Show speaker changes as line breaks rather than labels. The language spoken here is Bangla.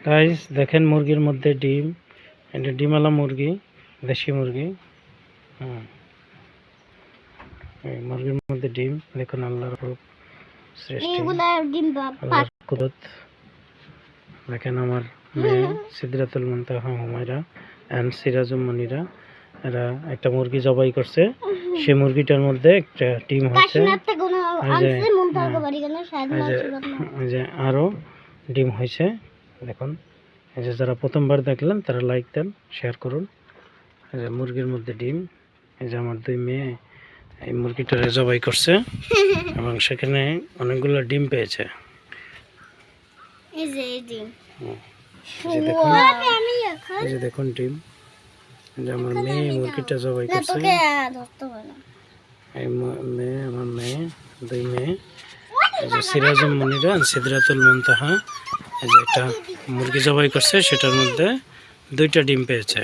গাইস দেখেন মুরগির মধ্যে ডিম, এটা ডিমওয়ালা মুরগি, দেশি মুরগি। এই মুরগির মধ্যে ডিম দেখুন, আল্লাহর খুব সৃষ্টি, আল্লাহর কুদরত। দেখেন আমার মেয়ে সিদরাতুল মুনতাহা হুমায়রা এন্ড সিরাজুল মনিরা, এরা একটা মুরগি জবাই করছে। সেই মুরগিটার মধ্যে একটা ডিম হচ্ছে, এই যে আরো ডিম হয়েছে। দেখুন, এই যে যারা প্রথমবার দেখলেন তারা লাইক দেন, শেয়ার করুন। এই যে মুরগির মধ্যে ডিম, এই যে আমার দুই মেয়ে এই মুরগিটারে জবাই করছে এবং সেখানে অনেকগুলো ডিম পেয়েছে। এই যে দেখুন ডিম, এই যে আমার মেয়ে মুরগিটা জবাই করছে। এই মেয়ে, আমার মেয়ে, দুই মেয়ে, এই যে সিরাজুল মনিরা সিদরাতুল মুনতাহা, এই যে একটা মুরগি জবাই করছে, সেটার মধ্যে 2টা ডিম পেয়েছে।